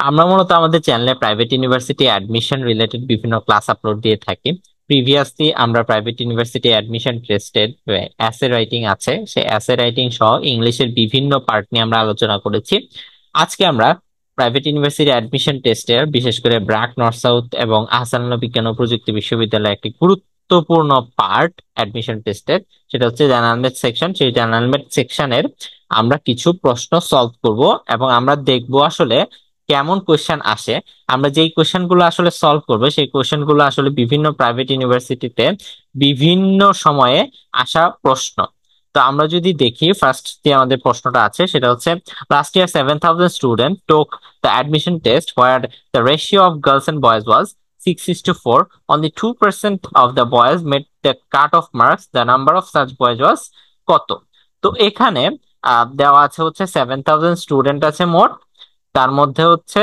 আমরা মূলত আমাদের চ্যানেলে প্রাইভেট ইউনিভার্সিটি অ্যাডমিশন রিলেটেড বিভিন্ন ক্লাস আপলোড দিয়ে থাকি। প্রিভিয়াসলি আমরা প্রাইভেট ইউনিভার্সিটি অ্যাডমিশন টেস্টেড অ্যাসে রাইটিং আছে, সেই অ্যাসে রাইটিং সহ ইংলিশের বিভিন্ন পার্ট নিয়ে আমরা আলোচনা করেছি। আজকে আমরা প্রাইভেট ইউনিভার্সিটি অ্যাডমিশন টেস্টের বিশেষ করে ব্র্যাক, নর্থ সাউথ এবং আহসানুল্লাহ বিজ্ঞান ও প্রযুক্তি বিশ্ববিদ্যালয়ের একটি গুরুত্বপূর্ণ পার্ট অ্যাডমিশন টেস্টের, সেটা হচ্ছে জেনারেল ম্যাথ সেকশন। সেই জেনারেল ম্যাথ সেকশনের আমরা কিছু প্রশ্ন সলভ করব এবং আমরা দেখব আসলে কেমন কোয়েশ্চেন আসে। আমরা যেই কোয়েশ্চেন গুলো আসলে সলভ করবো সেই কোয়েশ্চেন গুলো আসলে বিভিন্ন প্রাইভেট ইউনিভার্সিটিতে বিভিন্ন সময়ে আসা প্রশ্ন। তো আমরা যদি দেখি, ফার্স্ট যে আমাদের প্রশ্নটা আছে সেটা হচ্ছে, last year 7,000 student took the admission test where the ratio of girls and boys was 6:4. Only 2% of the boys met the cut-off marks. The number of such boys was কত? তো এখানে দেওয়া আছে হচ্ছে 7,000 স্টুডেন্ট আছে মোট, তার মধ্যে হচ্ছে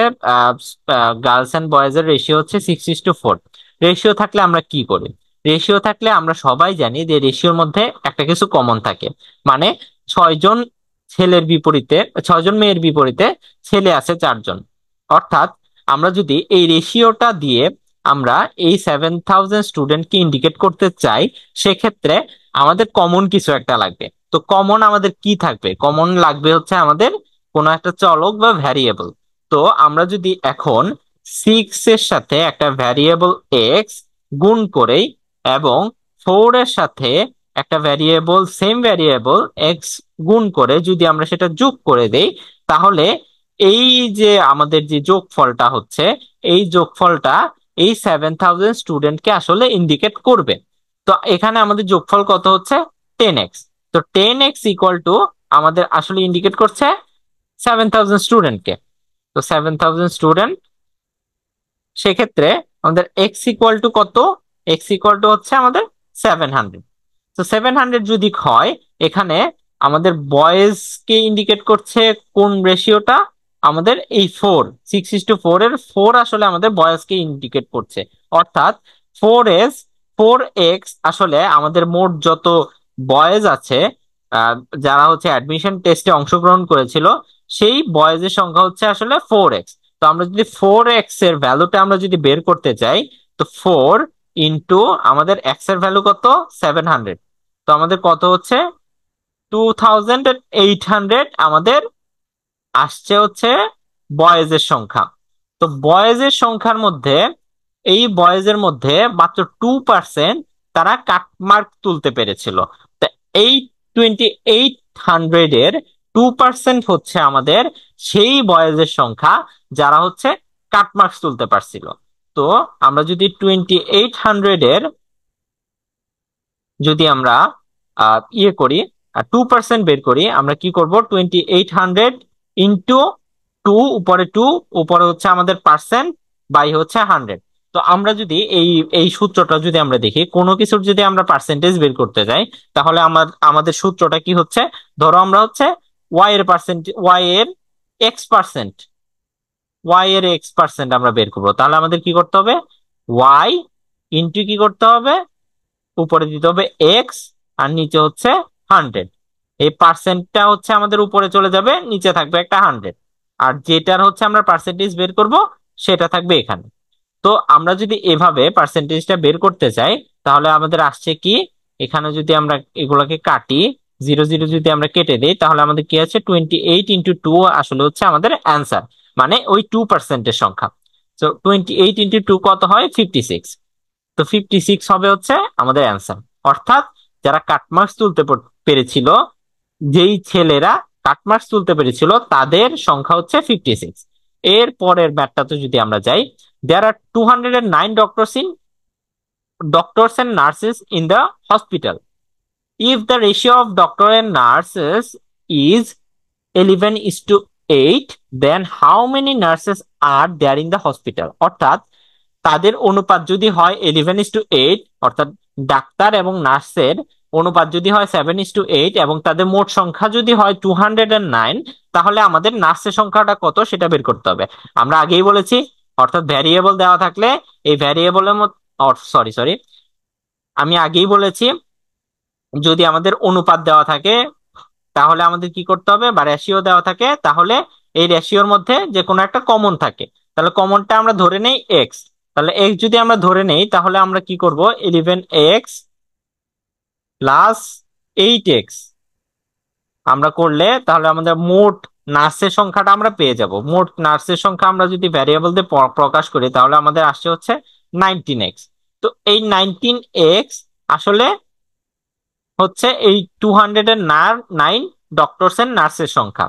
গার্লস এন্ড বয়েজ এর রেশিও হচ্ছে 6:4। রেশিও থাকলে আমরা কি করি? রেশিও থাকলে আমরা সবাই জানি যে রেশিওর মধ্যে একটা কিছু কমন থাকে। মানে 6 জন ছেলের বিপরীতে, 6 জন মেয়ের বিপরীতে ছেলে আছে 4 জন। অর্থাৎ আমরা যদি এই রেশিওটা দিয়ে আমরা এই 7,000 স্টুডেন্টকে ইন্ডিকেট করতে চাই, সেক্ষেত্রে আমাদের কমন কিছু একটা লাগবে। তো কমন আমাদের কি থাকবে? কমন লাগবে হচ্ছে আমাদের কোনো একটা চলক বা ভ্যারিয়েবল। তো আমরা যদি এখন 6 এর সাথে একটা ভ্যারিয়েবল এক্স গুণ করেই এবং 4 এর সাথে একটা ভ্যারিয়েবল, সেম ভ্যারিয়েবল এক্স গুণ করে যদি আমরা সেটা যোগ করে দেই, তাহলে এই যে আমাদের যে যোগফলটা হচ্ছে, এই যোগফলটা এই 7,000 স্টুডেন্টকে আসলে ইন্ডিকেট করবে। তো এখানে আমাদের যোগফল কত হচ্ছে? 10x। তো 10x ইকুয়াল টু আমাদের আসলে ইন্ডিকেট করছে 7,000 স্টুডেন্টকে। তো 7,000 স্টুডেন্ট, সেক্ষেত্রে আমাদের এক্স ইকুয়াল টু কত? এক্স ইকুয়াল টু হচ্ছে আমাদের 700। তো 700 যদি হয়, এখানে আমাদের বয়েজ কে ইন্ডিকেট করছে কোন রেশিওটা? আমাদের এই 4, 6:4 এর 4 আসলে আমাদের বয়েজ কে ইন্ডিকেট করছে। অর্থাৎ 4x আসলে আমাদের মোট যত বয়েজ আছে, আহ, যারা হচ্ছে অ্যাডমিশন টেস্টে অংশগ্রহণ করেছিল, সেই বয়েজের সংখ্যা হচ্ছে আসলে 4x। তো আমরা যদি 4x এর ভ্যালুটা আমরা যদি বের করতে চাই, তো 4 ইন্টু আমাদের এক্স এর ভ্যালু কত? 700। তো আমাদের কত হচ্ছে? 2,800 আমাদের আসছে হচ্ছে বয়েজের সংখ্যা। তো বয়েজের সংখ্যার মধ্যে, এই বয়েজের মধ্যে মাত্র 2% তারা কাটমার্ক তুলতে পেরেছিল। তো এই 2,800 এর 2% হচ্ছে আমাদের সেই বয়েজের সংখ্যা যারা হচ্ছে কাটমার্কস তুলতে পারছিল। তো আমরা যদি 2,800 এর যদি আমরা ইয়ে করি, 2% বের করি, আমরা কি করব? 2,800 ইন্টু 2, উপরে 2, উপরে হচ্ছে আমাদের পার্সেন্ট, বাই হচ্ছে 100। তো আমরা যদি এই এই সূত্রটা যদি আমরা দেখি, কোনো কিছুর যদি আমরা পার্সেন্টেজ বের করতে যাই, তাহলে আমাদের সূত্রটা কি হচ্ছে? ধরো আমরা হচ্ছে ওয়াই এর পার্সেন্ট, এক্স পার্সেন্ট ওয়াই এর এক্স পার্সেন্ট আমরা বের করবো। তাহলে আমাদের কি করতে হবে? ওয়াই ইন্টু কি করতে হবে? উপরে দিতে হবে এক্স, আর নিচে হচ্ছে 100। এই পার্সেন্টটা হচ্ছে আমাদের উপরে চলে যাবে, নিচে থাকবে একটা 100। আর যেটার হচ্ছে আমরা পার্সেন্টেজ বের করব, সেটা থাকবে এখানে। তো আমরা যদি এভাবে পার্সেন্টেজটা বের করতে চাই, তাহলে আমাদের আসছে কি? এখানে যদি আমরা এগুলোকে কাটি, 0 0 যদি আমরা কেটে দিই, তাহলে আমাদের কি আছে? 28 ইন্টু 2 আসলে হচ্ছে আমাদের অ্যান্সার, মানে ওই 2%-এর সংখ্যা। তো 28 ইন্টু 2 কত হয়? 56। তো 56 হবে হচ্ছে আমাদের অ্যান্সার। অর্থাৎ যারা কাটমার্কস তুলতে পেরেছিল, যেই ছেলেরা কাটমার্কস তুলতে পেরেছিল, তাদের সংখ্যা হচ্ছে 56। এর পরের ম্যাথটাতে যদি আমরা যাই, দেয়ার আর 209 doctors and nurses in the hospital. If the ratio of doctor and nurses is 11:8, then how many nurses are there in the hospital? অর্থাৎ তাদের অনুপাত যদি হয় 11:8, অর্থাৎ ডাক্তার এবং নার্সের অনুপাত যদি হয় 7:8, এবং তাদের মোট সংখ্যা যদি হয় 209, তাহলে আমাদের নার্সের সংখ্যাটা কত সেটা বের করতে হবে। আমরা আগেই বলেছি, অর্থাৎ ভ্যারিয়েবল দেওয়া থাকলে এই ভ্যারিয়েবলের মধ্যে, সরি সরি, আমি আগেই বলেছি, যদি আমাদের অনুপাত দেওয়া থাকে তাহলে আমাদের কি করতে হবে, বা রেশিও দেওয়া থাকে, তাহলে এই রেশিওর মধ্যে যে কোনো একটা কমন থাকে, তাহলে কমনটা আমরা ধরে নেই এক্স। তাহলে এক্স যদি আমরা ধরে নেই তাহলে আমরা কি করব, 11x প্লাস 8x আমরা করলে তাহলে আমাদের মোট নার্সের সংখ্যাটা আমরা পেয়ে যাব। মোট নার্সের সংখ্যা আমরা যদি ভ্যারিয়েবল দিয়ে প্রকাশ করি তাহলে আমাদের আসছে হচ্ছে 19x। তো এই 19x আসলে হচ্ছে এই 209 ডক্টরস এন্ড নার্সের সংখ্যা।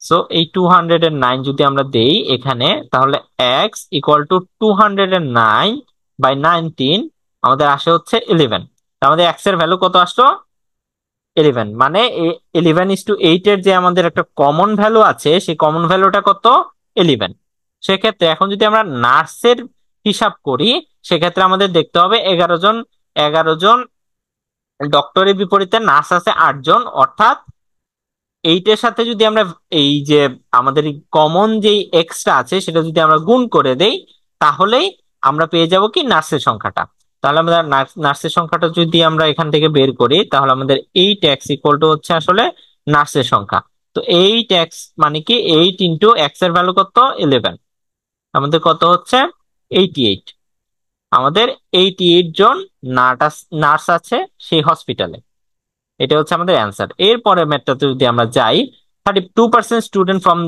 সো এই 209 যদি আমরা দেই এখানে তাহলে এক্স ইকুয়াল টু 209/19 আমাদের আসে হচ্ছে 11। আমাদের এক্স এর ভ্যালু কত আসলো, 11। মানে 11:8 এর যে আমাদের একটা কমন ভ্যালু আছে সেই কমন ভ্যালুটা কত, 11। সেক্ষেত্রে এখন যদি আমরা নার্সের হিসাব করি সেক্ষেত্রে আমাদের দেখতে হবে 11 জন, 11 জন ডক্টরের বিপরীতে নার্স আছে 8 জন, অর্থাৎ এইটার সাথে যদি আমরা এই যে আমাদের কমন যে এক্সট্রা আছে সেটা যদি আমরা গুণ করে দেই তাহলেই আমরা পেয়ে যাব কি নার্সের সংখ্যাটা। তাহলে আমরা নার্সের সংখ্যাটা যদি আমরা এখান থেকে বের করি তাহলে আমাদের 8x ইকুয়াল টু হচ্ছে আসলে নার্সের সংখ্যা। তো 8x মানে কি 8 × x এর ভ্যালু কত, 11। আমাদের কত হচ্ছে 88। আমাদের 88 জন নার্স আছে সেই হসপিটালে। এটা হচ্ছে আমাদের অ্যান্সার। এরপরে ম্যাথটাতে যদি আমরা যাই, 32% student from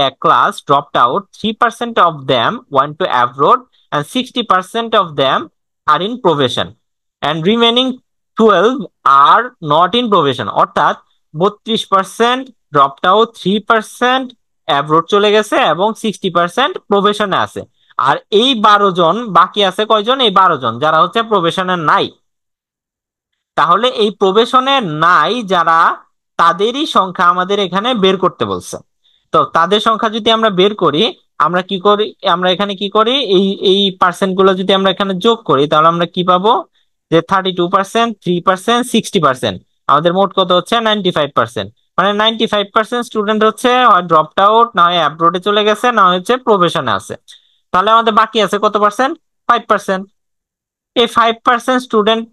a class dropped out, 3% of them went to abroad and 60% of them are in probation and remaining 12 are not in probation. অর্থাৎ 32% ড্রপড আউট, 3% অ্যাব্রোড চলে গেছে এবং 60% প্রোভেশনে আছে। আর এই 12 জন বাকি আছে কয়জন, এই 12 জন যারা হচ্ছে প্রোভেশনে নাই। তাহলে এই প্রবেশনে নাই যারা, তাদেরই সংখ্যা আমাদের এখানে বের করতে বলছে। তো তাদের সংখ্যা যদি আমরা বের করি আমরা কি করি, আমরা এখানে কি করি, এই এই পার্সেন্ট গুলো যদি আমরা এখানে যোগ করি তাহলে আমরা কি পাবো, যে 32%, 3%, 60%, আমাদের মোট কত হচ্ছে 95%। মানে 95% স্টুডেন্ট হচ্ছে হয় ড্রপড আউট, না হয় অ্যাব্রোডে চলে গেছে, না হচ্ছে প্রবেশনে আছে। তাহলে আমাদের বাকি আছে কত পার্সেন্ট, 5%। এই 5% স্টুডেন্ট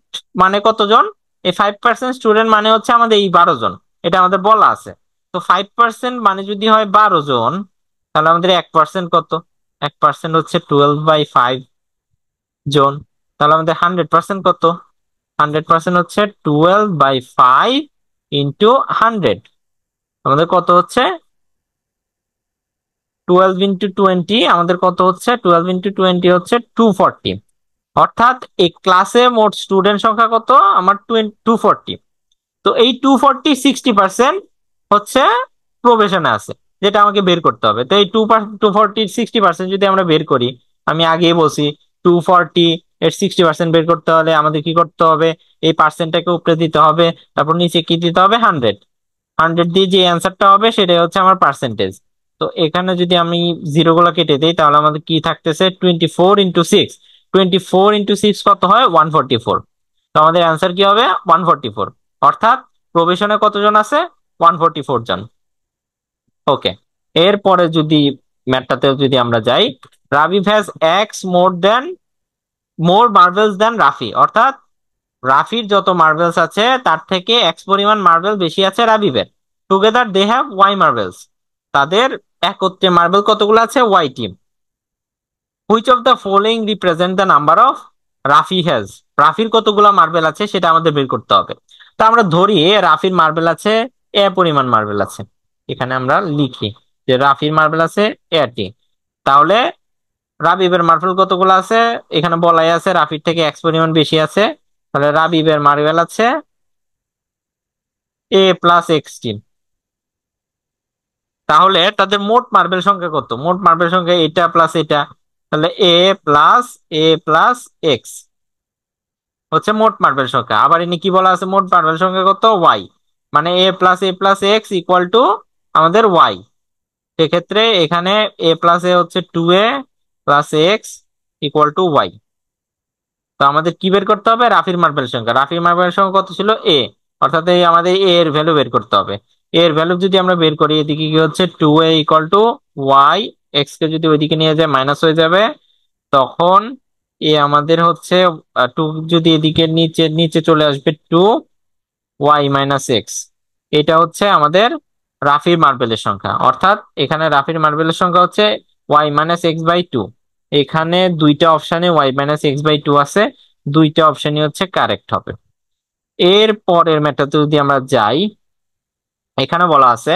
মানে কতজন, এই 5% স্টুডেন্ট মানে হচ্ছে আমাদের এই 12 জন, এটা আমাদের বলা আছে। তো 5% মানে যদি হয় 12 জন তাহলে আমাদের 1% কত, 1% হচ্ছে 12/5 জন। তাহলে আমাদের 100% কত, 100% হচ্ছে 12/5 × 100। আমাদের কত হচ্ছে 12 × 20, আমাদের কত হচ্ছে 12 × 20 হচ্ছে 240। অর্থাৎ এই ক্লাসে মোট স্টুডেন্ট সংখ্যা কত আমার 240। তো এই 240 60% হচ্ছে প্রবেশনে আছে, যেটা আমাকে বের করতে হবে। তো এই 240 60% যদি আমরা বের করি, আমি আগেই বলছি 240 এর 60% বের করতে হলে আমাদের কি করতে হবে, এই পার্সেন্টটাকে উপরে দিতে হবে, তারপর নিচে কি দিতে হবে, 100। 100 দিয়ে যে অ্যান্সারটা হবে সেটাই হচ্ছে আমার পার্সেন্টেজ। তো এখানে যদি আমি জিরো গুলো কেটে দিই তাহলে আমাদের কি থাকতেছে, 24 × 6, 24 × 6 কত হয়, 144। তো আমাদের অ্যান্সার কি হবে, 144। অর্থাৎ প্রবেশনে কতজন আছে, 144 জন। ওকে, এরপরে যদি ম্যাথটাতে যদি আমরা যাই, রাবিব হ্যাজ এক্স মোর মার্বেলস দেন রাফি। অর্থাৎ রাফির যত মার্বেলস আছে তার থেকে এক্স পরিমাণ মার্বেল বেশি আছে রাবিবের। Together they have Y marbles. তাদের একত্রে মার্বেল কতগুলো আছে, Y team. Which of the following represent the number of Rafi has. রাফির কতগুলো মার্বেল আছে সেটা আমাদের বের করতে হবে। তা আমরা ধরি রাফির মার্বেল আছে এ পরিমাণ মার্বেল আছে। এখানে আমরা লিখি যে রাফির মার্বেল আছে এটি। তাহলে রাবিবের মার্বেল কতগুলো আছে, এখানে বলাই আছে রাফির থেকে এক্স পরিমাণ বেশি আছে। তাহলে রাবিবের মার্বেল আছে A+X তাহলে তাদের মোট মার্বেল সংখ্যা কত, মোট মার্বেল সংখ্যা এটা প্লাস এটা, তাহলে A+A+X হচ্ছে মোট মার্বেল সংখ্যা। আবার এনে কি বলা আছে, মোট মার্বেল সংখ্যা কত, ওয়াই। মানে A+A+X ইকুয়াল টু আমাদের ওয়াই। সেক্ষেত্রে এখানে A+A হচ্ছে 2A+X ইকুয়াল টু ওয়াই। তো আমাদের কি বের করতে হবে, রাফির মার্বেল সংখ্যা। রাফির মার্বেল সংখ্যা কত ছিল, এ। অর্থাৎ এই আমাদের এ এর ভ্যালু বের করতে হবে। এ এর ভ্যালু যদি আমরা বের করি এদিকে কি হচ্ছে 2A equal to Y, X কে যদি ওইদিকে নিয়ে যায় মাইনাস হয়ে যাবে। তখন এ আমাদের হচ্ছে 2, যদি এদিকে নিচে নিচে চলে আসবে 2Y - X। এটা হচ্ছে আমাদের রাফির মার্বেলের সংখ্যা, অর্থাৎ এখানে রাফির মার্বেলের সংখ্যা হচ্ছে y-x/2। এখানে দুইটা অপশনে y-x/2 আছে, দুইটা অপশনই হচ্ছে কারেক্ট হবে। এর পরের ম্যাটারতে যদি আমরা যাই, এখানে বলা আছে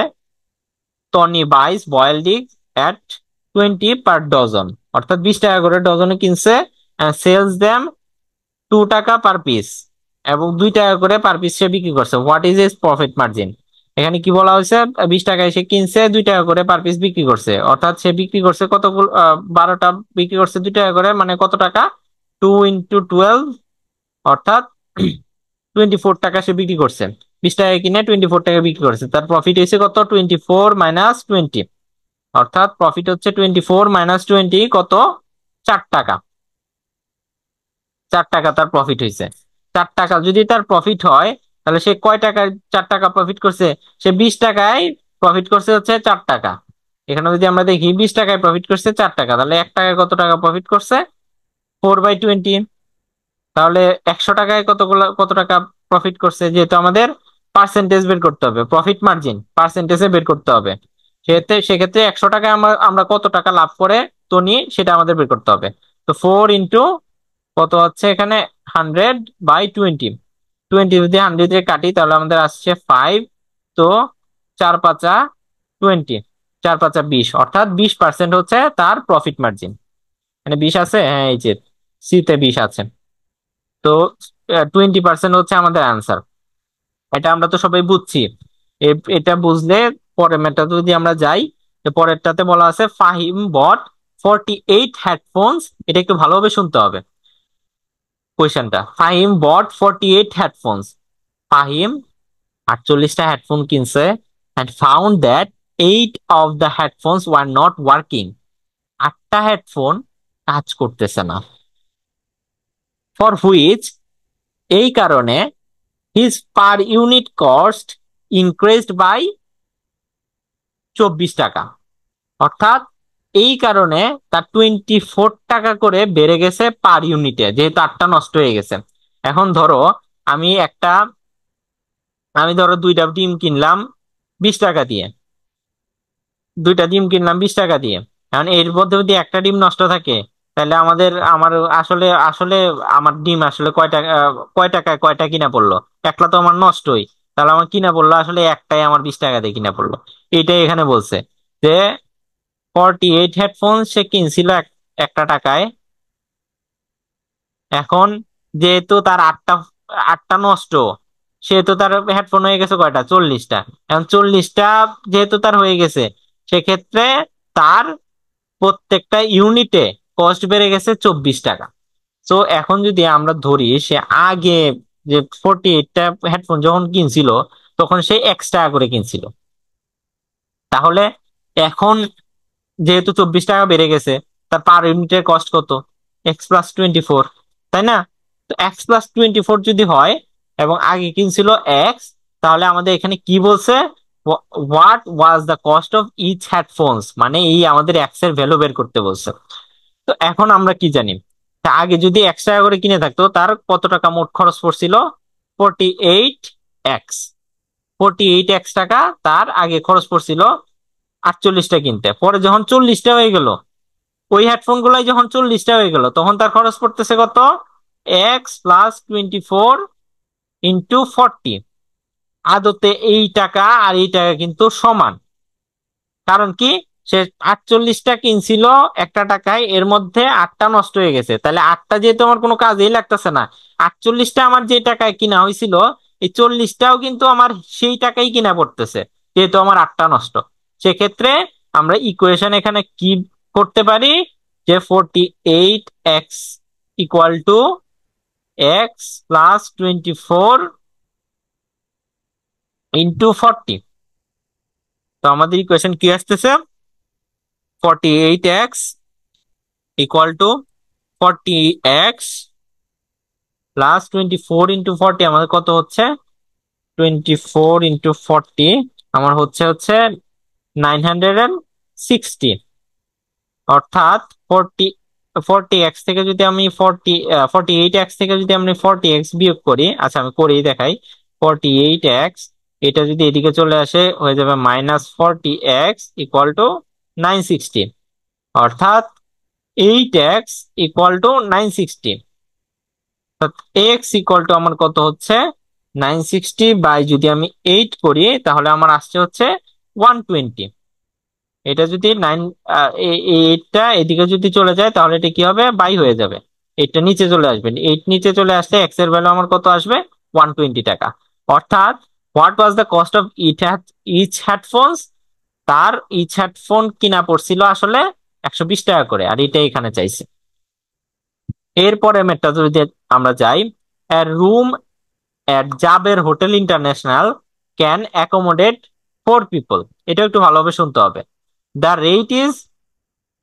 টনি বাইস বয়েলড এগ এট 20 per dozen, অর্থাৎ 20 টাকা করে ডজনে কিনছে, সেলস দেম 2 টাকা পার পিস, এবং 2 টাকা করে পার পিস সে বিক্রি করছে। What is is profit margin? এখানে কি বলা হয়েছে, 20 টাকায় সে কিনছে, 2 টাকা করে পার পিস বিক্রি করছে, অর্থাৎ সে বিক্রি করছে কতগুলো, 12টা বিক্রি করছে 2 টাকা করে, মানে কত টাকা, 2 × 12, অর্থাৎ 24 টাকা সে বিক্রি করছে। 20 টাকায় কিনে 24 টাকা বিক্রি করছে, তার প্রফিট হয়েছে কত, 24 - 20, অর্থাৎ প্রফিট হচ্ছে 24 - 20, কত, 4 টাকা। 4 টাকা তার প্রফিট হয়েছে। 4 টাকা যদি তার প্রফিট হয়, তাহলে সে কয় টাকায় 4 টাকা প্রফিট করছে? সে 20 টাকায় প্রফিট করছে হচ্ছে 4 টাকা। এখানে যদি আমরা দেখি 20 টাকায় প্রফিট করছে 4 টাকা, তাহলে 1 টাকায় কত টাকা প্রফিট করছে, 4/20। তাহলে 100 টাকায় কত টাকা প্রফিট করছে, যেহেতু আমাদের পার্সেন্টেজ বের করতে হবে, প্রফিট মার্জিন পার্সেন্টেজে বের করতে হবে, সেক্ষেত্রে 100 টাকায় আমরা আমরা কত টাকা লাভ করে তো নিই সেটা আমাদের বের করতে হবে। তো 4 × কত হচ্ছে এখানে, 100/20। 20 যদি 100 দিয়ে কাটি তাহলে আমাদের আসছে 5। তো 4×5 = 20, 4×5 = 20, অর্থাৎ 20% হচ্ছে তার প্রফিট মার্জিন। মানে 20 আছে, হ্যাঁ এই যে সিতে 20 আছে। তো 20% হচ্ছে আমাদের অ্যান্সার। এটা আমরা তো সবাই বুঝছি। এটা বুঝলে পরের ম্যাটটা যদি আমরা যাই, পরেরটাতে বলা আছে ফাহিম বট 48 হেডফোনস। এটা একটু ভালোভাবে শুনতে হবে কোয়েশ্চেনটা। ফাহিম বট 48 হেডফোনস। ফাহিম 48টা হেডফোন কিনছে, and found that 8 of the headphones were not working. 8টা হেডফোন কাজ করতেছে না। For which, এই কারণে his per unit cost increased by 24 টাকা, অর্থাৎ এই কারণে তার 24 টাকা করে বেড়ে গেছে পার ইউনিটে, যেহেতু 8টা নষ্ট হয়ে গেছে। এখন ধরো আমি একটা আমি ধরো 2টা ডিম কিনলাম 20 টাকা দিয়ে, 2টা ডিম কিনলাম 20 টাকা দিয়ে। এখন এর মধ্যে যদি একটা ডিম নষ্ট থাকে, তাহলে আমার আসলে আসলে আমার ডিম আসলে কয় টাকায় কয়টা কিনা পড়লো? একটা তো আমার নষ্টই, তাহলে আমার কিনা পড়লো আসলে একটাই, আমার 20 টাকা দিয়ে কিনা পড়লো। এটাই এখানে বলছে যে 48 হেডফোন সে কিনছিল একটা টাকায়। এখন যেহেতু তার আটটা আটটা নষ্ট, সেহেতু তার হেডফোন হয়ে গেছে কয়টা, 40টা। এখন 40টা যেহেতু তার হয়ে গেছে, সেক্ষেত্রে তার প্রত্যেকটা ইউনিটে কস্ট বেড়ে গেছে 24 টাকা। তো এখন যদি আমরা ধরি সে আগে যে 48টা হেডফোন যখন কিনছিল, তখন সে X টাকা করে কিনছিল, তাহলে এখন যেহেতু 24 টাকা বেড়ে গেছে, তার পার ইউনিটের কস্ট কত, X+24, তাই না? তো X+24 যদি হয় এবং আগে কিনছিল এক্স, তাহলে আমাদের এখানে কি বলছে, what was the cost of each headphones, মানে এই আমাদের এক্স এর ভ্যালু বের করতে বলছে। তো এখন আমরা কি জানি, তা আগে যদি X টাকা করে কিনে থাকতো, তার কত টাকা মোট খরচ পড়ছিল, 48x। 48x টাকা তার আগে খরচ পড়ছিল 48টা কিনতে। পরে যখন 40টা হয়ে গেল, ওই হেডফোন গুলাই যখন 40টা হয়ে গেল, তখন তার খরচ পড়তেছে কত, X+24 × 40। আদতে এই টাকা আর এই টাকা কিন্তু সমান। কারণ কি, সে 48টা কিনছিল একটা টাকায়, এর মধ্যে 8টা নষ্ট হয়ে গেছে, তাহলে 8টা যেহেতু আমার কোনো কাজেই লাগতেছে না, 48টা আমার যে টাকায় কিনা হয়েছিল, এই 40টাও কিন্তু আমার সেই টাকাই কিনা পড়তেছে, যেহেতু আমার 8টা নষ্ট। সেক্ষেত্রে আমরা ইকুয়েশন এখানে কি করতে পারি, যে 48x = X+24 × 40। তো আমাদের ইকুয়েশন কি আসতেছে, 48x = 40x+24 × 40, আমাদের কত হচ্ছে, 24 × 40 আমার হচ্ছে 960। অর্থাৎ 40x থেকে যদি আমি 48x থেকে যদি আমি 40x বিয়োগ করি, আচ্ছা আমি করেই দেখাই, 48x এটা যদি এদিকে চলে আসে হয়ে যাবে -40x = 960, অর্থাৎ 8x = 960। আমার কত হচ্ছে 960 বাই যদি আমি 8 করি তাহলে আমার আসছে হচ্ছে 120। এটা যদি এইটটা এদিকে যদি চলে যায় তাহলে এটা কি হবে, বাই হয়ে যাবে, এইটটা নিচে চলে আসবে, এইট নিচে চলে আসলে এক্স এর ভ্যালু আমার কত আসবে, 120 টাকা। অর্থাৎ what was the cost of each headphones, তার ইচ হেডফোন কিনা পড়ছিল আসলে 120 টাকা করে, আর এটা এখানে চাইছে। এরপরে মেটটা যদি আমরা যাই, room at Jaber hotel international can accommodate 4 people. এটা একটু ভালোভাবে শুনতে হবে। The rate is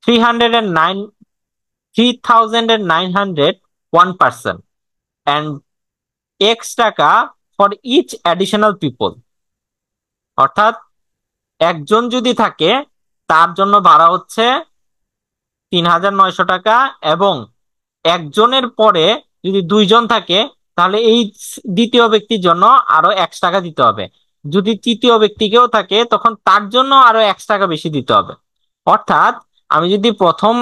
309 3901 person and x টাকা ফর ইচ অ্যাডিশনাল পিপল। অর্থাৎ একজন যদি থাকে তার জন্য ভাড়া হচ্ছে 3900 টাকা, এবং একজনের পরে যদি দুইজন থাকে তাহলে এই দ্বিতীয় ব্যক্তির জন্য আরো x টাকা দিতে হবে। যদি তৃতীয় ব্যক্তিকেও থাকে তখন তার জন্য আরো x টাকা বেশি দিতে হবে। অর্থাৎ আমি যদি প্রথম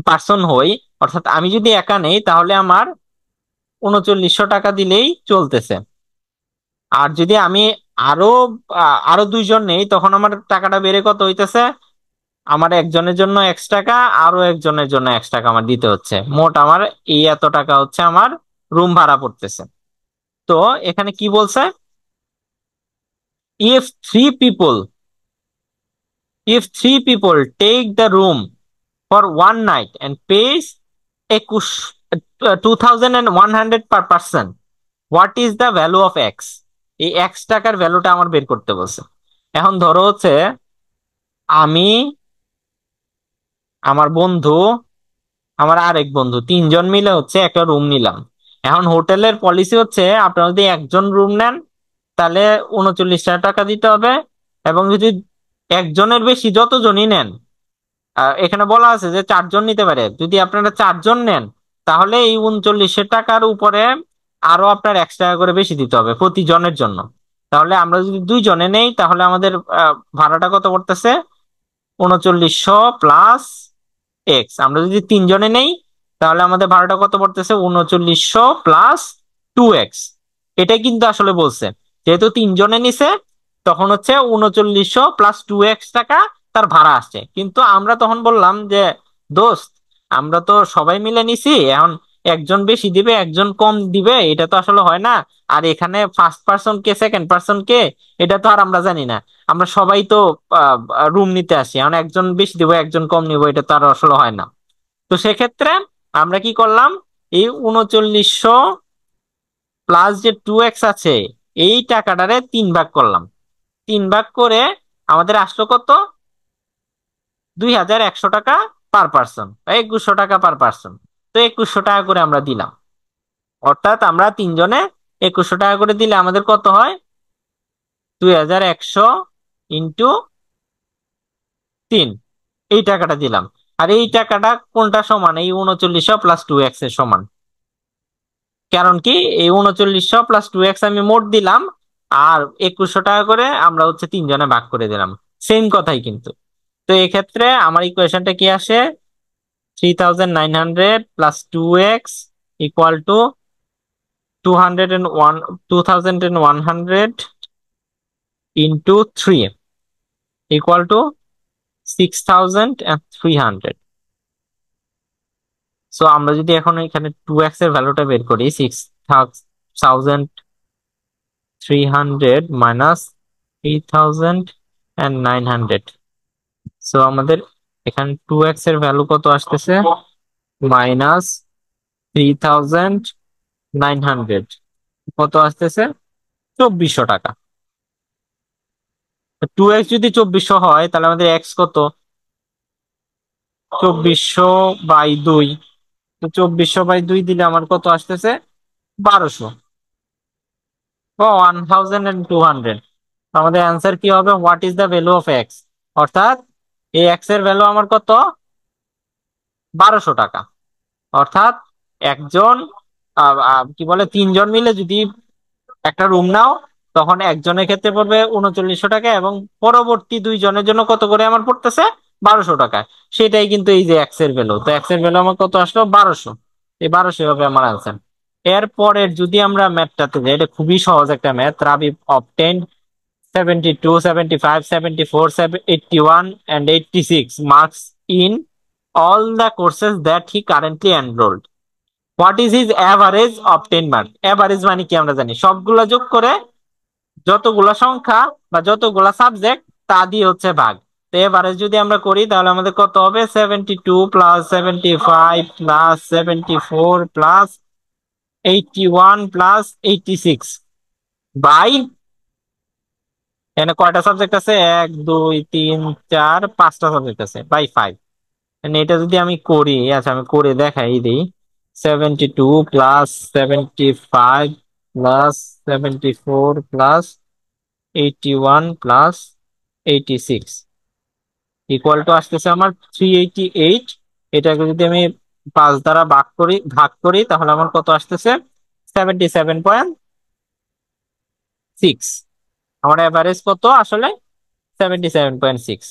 পার্সন হই, অর্থাৎ আমি যদি একা নেই তাহলে আমার 3900 টাকা দিলেই চলতেছে। আর যদি আমি আরো আরো দুইজন নেই তখন আমার টাকাটা বেড়ে কত হইতেছে, আমার একজনের জন্য x টাকা, আরো একজনের জন্য x টাকা আমার দিতে হচ্ছে, মোট আমার এই এত টাকা হচ্ছে আমার রুম ভাড়া পড়তেছে। তো এখানে কি বলছে, if three people if three people take the room for 1 night and pays 2100 per person, what is the value of x. এই x টাকার ভ্যালুটা আমার বের করতে বলছে। এখন ধরো হচ্ছে আমি, আমার বন্ধু, আমার আরেক বন্ধু, তিনজন মিলে হচ্ছে একটা রুম নিলাম। এখন হোটেলের পলিসি হচ্ছে আপনারা যদি একজন রুম নেন তাহলে 3900 টাকা দিতে হবে, এবং যদি একজনের বেশি যতজনই নেন, এখানে বলা আছে যে 4 জন নিতে পারে, যদি আপনারা 4 জন নেন তাহলে এই 3900 টাকার উপরে আরো আপনার x টাকা করে বেশি দিতে হবে প্রতিজনের জন্য। তাহলে আমরা যদি 2 জনে নেই তাহলে আমাদের ভাড়াটা কত পড়তেছে, 3900 প্লাস এক্স। আমরা যদি 3 জনে নেই তাহলে আমাদের ভাড়াটা কত পড়তেছে, 3900 প্লাস 2x। এটাই কিন্তু আসলে বলছে, যেহেতু 3 জনে নিছে তখন হচ্ছে 3900 প্লাস 2x টাকা তার ভাড়া আসছে। কিন্তু আমরা তখন বললাম যে দোস্ত, আমরা তো সবাই মিলে নিছি, এখন একজন বেশি দিবে একজন কম দিবে এটা তো আসলে হয় না। আর এখানে ফার্স্ট পার্সন কে সেকেন্ড পার্সন কে এটা তো আর আমরা জানি না, আমরা সবাই তো রুম নিতে আসি, এখন একজন বেশি দিব একজন কম নিব এটা তো আর আসলে হয় না। তো সেক্ষেত্রে আমরা কি করলাম, এই 3900 প্লাস যে 2x আছে এই টাকাটারে 3 ভাগ করলাম। 3 ভাগ করে আমাদের আসলো কত, 2100 টাকা পার পার্সন, 2100 টাকা পার পার্সন। তো 2100 টাকা করে আমরা দিলাম, অর্থাৎ আমরা 3 জনে 2100 টাকা করে দিলে আমাদের কত হয়, 2100 ইন্টু 3, এই টাকাটা দিলাম। আর এই টাকাটা কোনটা সমান, এই 3900 প্লাস 2x এর সমান। কারণ কি, এই 3900 প্লাস 2x আমি মোট দিলাম, আর 2100 টাকা করে আমরা হচ্ছে 3 জনে ভাগ করে দিলাম, সেম কথাই কিন্তু। তো এক্ষেত্রে আমার ইকুয়েশনটা কি আসে, 3900 plus 2x equal to 201 2100 into 3 equal to 6300। So আমরা যদি এখন এখানে 2x এর ভ্যালুটা বের করি, 6300 মাইনাস 3900, সো আমাদের এখানে 2x এর ভ্যালু কত আসতেছে, -3900, কত আসতেছে, 2400 টাকা। 2x যদি 2400 হয় তাহলে আমাদের x কত, 2400/2। তো 2400/2 দিলে আমার কত আসতেছে, 1200 বা 1200। আমাদের অ্যান্সার কি হবে, what is the value of x. অর্থাৎ এই এক্স এর ভ্যালু আমার কত, 1200 টাকা। অর্থাৎ একজন কি বলে 3 জন মিলে যদি একটা রুম নাও তখন একজনের ক্ষেত্রে পড়বে 3900 টাকা, এবং পরবর্তী দুইজনের জন্য কত করে আমার পড়তেছে? 1200 টাকা। সেটাই কিন্তু এই যে এক্স এর ভ্যালু, তো এক্স এর ভ্যালু আমার কত আসলো? 1200। এই 1200 হবে আমার আনসার। এরপরের যদি আমরা ম্যাথটাতে যাই, এটা খুবই সহজ একটা math. Rabi obtained 72, 75, 74, 81 and 86 marks in all the courses that he currently enrolled. What is his average obtained mark? Average মানে কি আমরা জানি, সবগুলা যোগ করে যতগুলা সংখ্যা বা যতগুলা সাবজেক্ট তা দিয়ে হচ্ছে ভাগ। তো এভারেজ যদি আমরা করি তাহলে আমাদের কত হবে? 72 plus 75 plus 74 plus 81 plus 86 by, এখানে কয়টা সাবজেক্ট আছে? 1 2 3 4 5টা সাবজেক্ট আছে, বাই 5। এটা যদি আমি করি, আচ্ছা আমি করে দেখাই দিই। 72 plus 75 plus 74 plus 81 plus 86 equal to আসতেছে আমার 388। এটাকে যদি আমি 5 দ্বারা ভাগ করি তাহলে আমার কত আসতেছে? 77.6। আমার এভারেজ কত আসলে? 77.6।